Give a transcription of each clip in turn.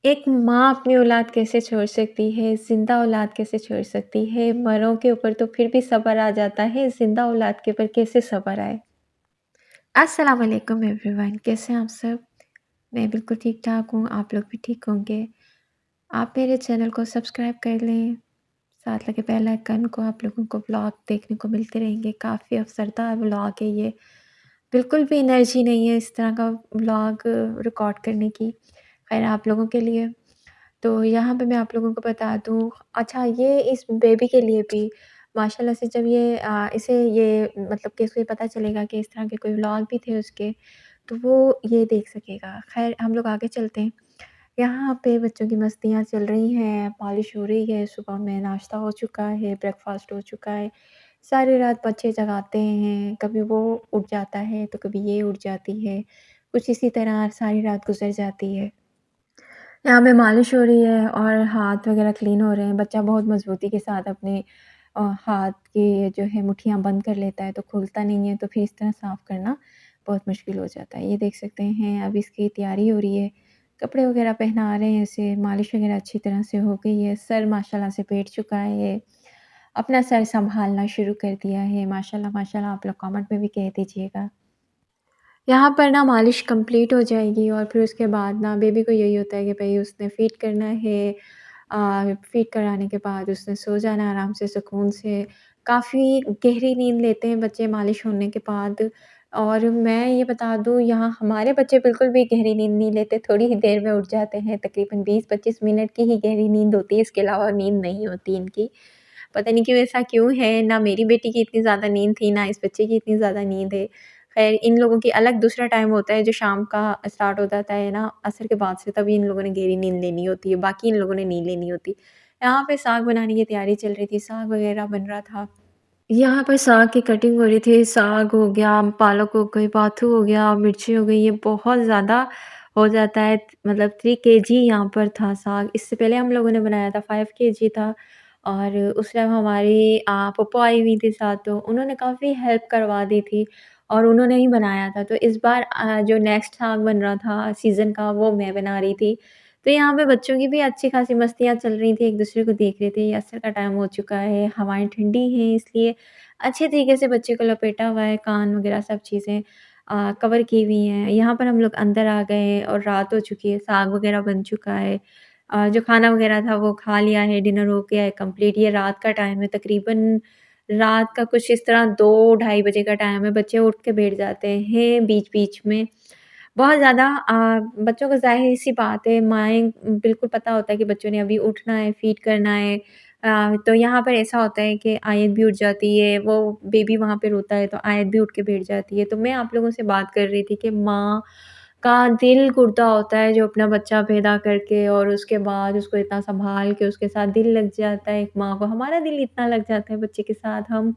एक माँ अपनी औलाद कैसे छोड़ सकती है, ज़िंदा औलाद कैसे छोड़ सकती है, मरों के ऊपर तो फिर भी सब्र आ जाता है, ज़िंदा औलाद के ऊपर कैसे सब्र आए? अस्सलाम वालेकुम एवरीवन, कैसे हैं आप सब? मैं बिल्कुल ठीक-ठाक हूँ, आप लोग भी ठीक होंगे। आप मेरे चैनल को सब्सक्राइब कर लें, साथ लगे बेल आइकन को, आप लोगों को व्लॉग देखने को मिलते रहेंगे। काफ़ी अवसरदार व्लॉग है ये, बिल्कुल भी एनर्जी नहीं है इस तरह का व्लॉग रिकॉर्ड करने की। खैर आप लोगों के लिए तो यहाँ पे मैं आप लोगों को बता दूँ, अच्छा ये इस बेबी के लिए भी माशाल्लाह से जब ये इसे ये मतलब कि इसे पता चलेगा कि इस तरह के कोई व्लॉग भी थे उसके, तो वो ये देख सकेगा। ख़ैर हम लोग आगे चलते हैं। यहाँ पे बच्चों की मस्तियाँ चल रही हैं, पॉलिश हो रही है, सुबह में नाश्ता हो चुका है, ब्रेकफ़ास्ट हो चुका है। सारी रात बच्चे जगाते हैं, कभी वो उठ जाता है, तो कभी ये उठ जाती है। कुछ इसी तरह सारी रात गुज़र जाती है। यहाँ पे मालिश हो रही है और हाथ वगैरह क्लीन हो रहे हैं। बच्चा बहुत मज़बूती के साथ अपने हाथ की जो है मुठ्ठियाँ बंद कर लेता है, तो खुलता नहीं है, तो फिर इस तरह साफ़ करना बहुत मुश्किल हो जाता है। ये देख सकते हैं अब इसकी तैयारी हो रही है, कपड़े वगैरह पहना रहे हैं इसे, मालिश वगैरह अच्छी तरह से हो गई है, सर माशाल्लाह से बैठ चुका है ये, अपना सर सँभालना शुरू कर दिया है। माशाल्लाह, माशाल्लाह आप लोग कमेंट में भी कह दीजिएगा। यहाँ पर ना मालिश कंप्लीट हो जाएगी और फिर उसके बाद ना बेबी को यही होता है कि भई उसने फ़ीड करना है। फ़ीड कराने के बाद उसने सो जाना है आराम से सुकून से। काफ़ी गहरी नींद लेते हैं बच्चे मालिश होने के बाद और मैं ये बता दूँ यहाँ हमारे बच्चे बिल्कुल भी गहरी नींद नहीं लेते, थोड़ी ही देर में उठ जाते हैं, तकरीबन 20-25 मिनट की ही गहरी नींद होती है, इसके अलावा नींद नहीं होती इनकी। पता नहीं क्यों ऐसा क्यों है, ना मेरी बेटी की इतनी ज़्यादा नींद थी, ना इस बच्चे की इतनी ज़्यादा नींद है। ख़ैर इन लोगों की अलग दूसरा टाइम होता है जो शाम का स्टार्ट हो जाता है ना असर के बाद से, तभी इन लोगों ने गहरी नींद लेनी होती है, बाकी इन लोगों ने नहीं लेनी होती। यहाँ पे साग बनाने की तैयारी चल रही थी, साग वग़ैरह बन रहा था। यहाँ पर साग की कटिंग हो रही थी, साग हो गया, पालक हो गई, पाथू हो गया, मिर्ची हो गई, ये बहुत ज़्यादा हो जाता है मतलब 3 केजी यहाँ पर था साग। इससे पहले हम लोगों ने बनाया था 5 केजी था और उस टाइम हमारी फूफा आई हुई थी साथ, तो उन्होंने काफ़ी हेल्प करवा दी थी और उन्होंने ही बनाया था। तो इस बार जो नेक्स्ट साग बन रहा था सीज़न का, वो मैं बना रही थी। तो यहाँ पे बच्चों की भी अच्छी खासी मस्तियाँ चल रही थी, एक-दूसरे को देख रहे थे। ये असर का टाइम हो चुका है, हवाएँ ठंडी हैं इसलिए अच्छे तरीके से बच्चे को लपेटा हुआ है, कान वगैरह सब चीज़ें कवर की हुई हैं। यहाँ पर हम लोग अंदर आ गए हैं और रात हो चुकी है, साग वगैरह बन चुका है। जो खाना वगैरह था वो खा लिया है, डिनर हो गया है कंप्लीट। ये रात का टाइम है, तकरीबन रात का कुछ इस तरह 2 ढाई बजे का टाइम है। बच्चे उठ के बैठ जाते हैं बीच-बीच में। बहुत ज़्यादा बच्चों को ज़ाहिर-सी बात है, माएँ बिल्कुल पता होता है कि बच्चों ने अभी उठना है, फ़ीड करना है। तो यहाँ पर ऐसा होता है कि आयत भी उठ जाती है, वो बेबी वहाँ पे रोता है तो आयत भी उठ के बैठ जाती है। तो मैं आप लोगों से बात कर रही थी कि माँ का दिल घुटता होता है जो अपना बच्चा पैदा करके और उसके बाद उसको इतना सँभाल के उसके साथ दिल लग जाता है एक माँ को। हमारा दिल इतना लग जाता है बच्चे के साथ हम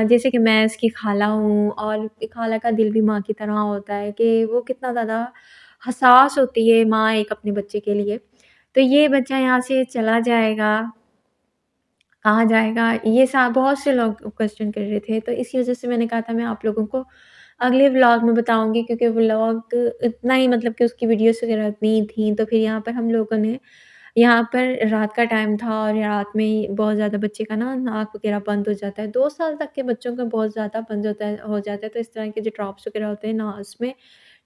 जैसे कि मैं इसकी खाला हूँ और खाला का दिल भी माँ की तरह होता है कि वो कितना ज़्यादा हसास होती है माँ एक अपने बच्चे के लिए। तो ये बच्चा यहाँ से चला जाएगा, कहाँ जाएगा? ये सा बहुत से लोग क्वेश्चन कर रहे थे, तो इसी वज़ह से मैंने कहा था मैं आप लोगों को अगले व्लॉग में बताऊँगी क्योंकि व्लॉग इतना ही मतलब कि उसकी वीडियोज़ वग़ैरह इतनी थी, तो फिर यहाँ पर हम लोगों ने यहाँ पर रात का टाइम था और रात में ही बहुत ज़्यादा बच्चे का ना नाक वग़ैरह बंद हो जाता है। 2 साल तक के बच्चों का बहुत ज़्यादा बंद होता है हो जाता है, तो इस तरह के जो ड्रॉप्स वग़ैरह होते हैं नाक में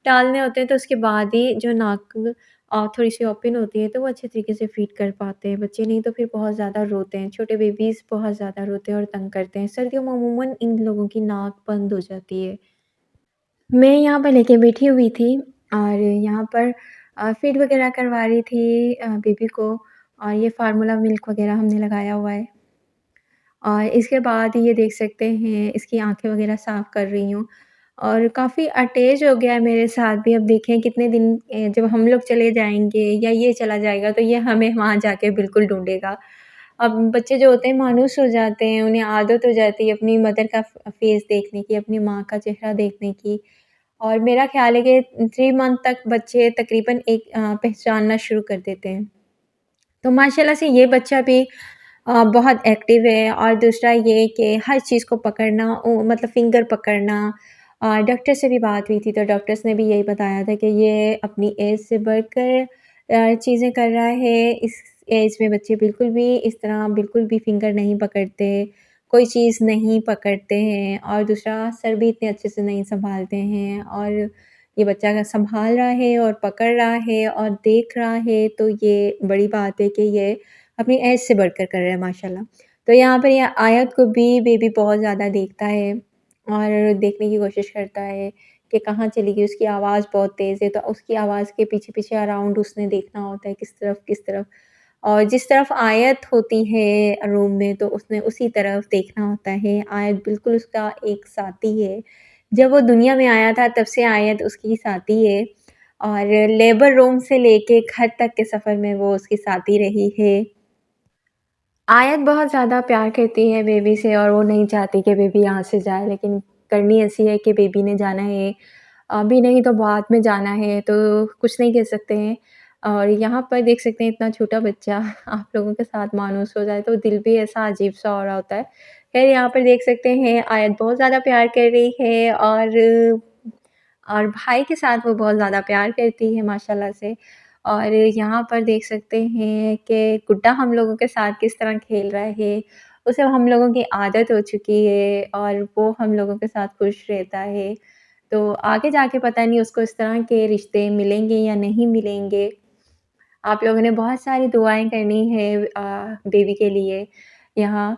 डालने होते हैं, तो उसके बाद ही जो नाक थोड़ी-सी ओपन होती है, तो वो अच्छे तरीके से फ़ीड कर पाते हैं बच्चे, नहीं तो फिर बहुत ज़्यादा रोते हैं। छोटे बेबीज़ बहुत ज़्यादा रोते हैं और तंग करते हैं। सर्दियों में अमूमन इन लोगों की नाक बंद हो जाती है। मैं यहाँ पर लेके बैठी हुई थी और यहाँ पर फ़ीड वग़ैरह करवा रही थी बेबी को और ये फ़ॉर्मूला मिल्क वग़ैरह हमने लगाया हुआ है। और इसके बाद ये देख सकते हैं इसकी आँखें वग़ैरह साफ़ कर रही हूँ और काफ़ी अटैच हो गया है मेरे साथ भी। अब देखें कितने दिन जब हम लोग चले जाएँगे या ये चला जाएगा तो ये हमें वहाँ जाके बिल्कुल ढूँढेगा। अब बच्चे जो होते हैं मायूस हो जाते हैं, उन्हें आदत हो जाती है अपनी मदर का फ़ेस देखने की, अपनी माँ का चेहरा देखने की। और मेरा ख़्याल है कि 3 मंथ तक बच्चे तकरीबन एक पहचानना शुरू कर देते हैं। तो माशाल्लाह से ये बच्चा भी बहुत एक्टिव है और दूसरा ये कि हर चीज़ को पकड़ना मतलब फ़िंगर पकड़ना डॉक्टर से भी बात हुई थी तो डॉक्टर्स ने भी यही बताया था कि ये अपनी एज से बढ़कर चीज़ें कर रहा है। इस एज में बच्चे बिल्कुल भी फ़िंगर नहीं पकड़ते, कोई चीज़ नहीं पकड़ते हैं और दूसरा सर भी इतने अच्छे से नहीं सँभालते हैं और ये बच्चा अगर सँभाल रहा है और पकड़ रहा है और देख रहा है, तो ये बड़ी बात है कि ये अपनी एज से बढ़कर कर रहा है माशाल्लाह। तो यहाँ पर ये आयत को भी बेबी बहुत ज़्यादा देखता है और देखने की कोशिश करता है कि कहाँ चली गई, उसकी आवाज़ बहुत तेज़ है, तो उसकी आवाज़ के पीछे-पीछे अराउंड उसने देखना होता है, किस तरफ और जिस तरफ आयत होती है रूम में, तो उसने उसी तरफ देखना होता है। आयत बिल्कुल उसका एक साथी है। जब वो दुनिया में आया था, तब से आयत उसकी साथी है और लेबर रूम से लेके घर तक के सफ़र में वो उसकी साथी रही है। आयत बहुत ज़्यादा प्यार करती है बेबी से और वो नहीं चाहती कि बेबी यहाँ से जाए, लेकिन करनी ऐसी है कि बेबी ने जाना है। अभी नहीं तो बाद में जाना है, तो कुछ नहीं कह सकते हैं। और यहाँ पर देख सकते हैं इतना छोटा बच्चा आप लोगों के साथ मानूस हो जाए तो दिल भी ऐसा अजीब-सा हो रहा होता है। ख़ैर यहाँ पर देख सकते हैं आयत बहुत ज़्यादा प्यार कर रही है और भाई के साथ वो बहुत ज़्यादा प्यार करती है माशाल्लाह से। और यहाँ पर देख सकते हैं कि गुड्डा हम लोगों के साथ किस तरह खेल रहा है। उसे हम लोगों की आदत हो चुकी है और वो हम लोगों के साथ खुश रहता है। तो आगे जाके पता नहीं उसको इस तरह के रिश्ते मिलेंगे या नहीं मिलेंगे। आप लोगों ने बहुत सारी दुआएँ करनी है बेबी के लिए। यहाँ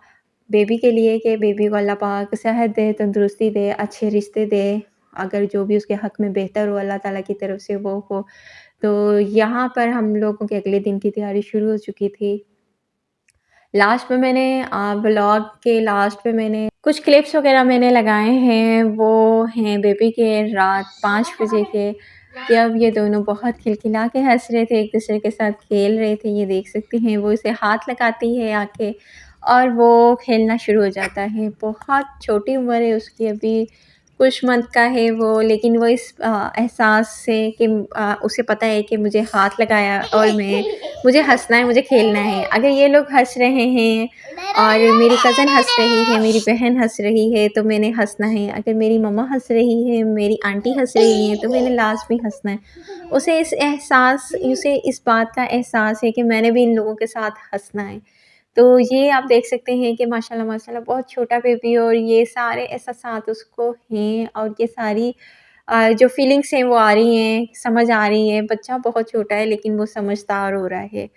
बेबी के लिए कि बेबी को अल्लाह पाक सेहत दे, तंदुरुस्ती दे, अच्छे रिश्ते दे। अगर जो भी उसके हक़ में बेहतर हो अल्लाह ताला की तरफ से वो हो। तो यहाँ पर हम लोगों के अगले दिन की तैयारी शुरू हो चुकी थी। लास्ट में मैंने व्लॉग के लास्ट पे मैंने कुछ क्लिप्स वग़ैरह मैंने लगाए हैं, वो हैं बेबी के रात 5 बजे के कि अब ये दोनों बहुत खिलखिला के हँस रहे थे, एक-दूसरे के साथ खेल रहे थे। ये देख सकते हैं वो इसे हाथ लगाती है आके और वो खेलना शुरू हो जाता है। बहुत छोटी उम्र है उसकी अभी, कुछ मंथ का है वो, लेकिन वो इस एहसास से कि उसे पता है कि मुझे हाथ लगाया और मुझे हँसना है, मुझे खेलना है। अगर ये लोग हँस रहे हैं और मेरी कज़न हँस रही है, मेरी बहन हँस रही है, तो मैंने हँसना है। अगर मेरी मम्मा हँस रही है, मेरी आंटी हँस रही हैं, तो मैंने लाज़मी हँसना है। उसे इस बात का एहसास है कि मैंने भी इन लोगों के साथ हँसना है। तो ये आप देख सकते हैं कि माशाल्लाह माशाल्लाह बहुत छोटा बेबी है और ये सारे एहसासात उसको हैं और ये सारी जो फीलिंग्स हैं वो आ रही हैं, समझ आ रही हैं। बच्चा बहुत छोटा है लेकिन वो समझदार हो रहा है।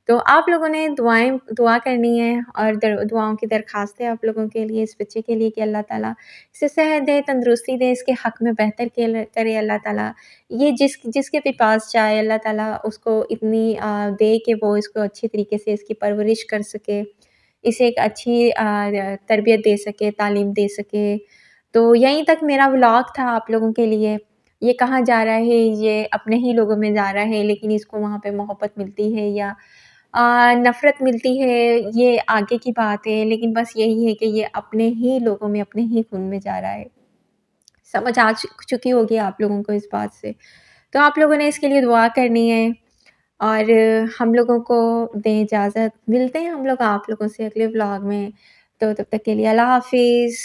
तो आप लोगों ने दुआ करनी है और दुआओं की दरख्वास्त है आप लोगों के लिए, इस बच्चे के लिए कि अल्लाह ताला इसे सेहत दे, तंदुरुस्ती दे, इसके हक़ में बेहतर करे अल्लाह ताला। ये जिसके भी पास जाए अल्लाह ताला उसको इतनी दे कि वो इसको अच्छी तरीके से इसकी परवरिश कर सके, इसे एक अच्छी तरबियत दे सके, तालीम दे सके। तो यहीं तक मेरा व्लॉग था आप लोगों के लिए। ये कहाँ जा रहा है, ये अपने ही लोगों में जा रहा है, लेकिन इसको वहाँ पे मोहब्बत मिलती है या नफ़रत मिलती है, ये आगे की बात है। लेकिन बस यही है कि ये अपने ही लोगों में, अपने ही खून में जा रहा है। समझ आ चुकी होगी आप लोगों को इस बात से। तो आप लोगों ने इसके लिए दुआ करनी है और हम लोगों को दें इजाज़त। मिलते हैं हम लोग आप लोगों से अगले व्लॉग में। तो तब तक के लिए अल्लाह हाफ़िज़।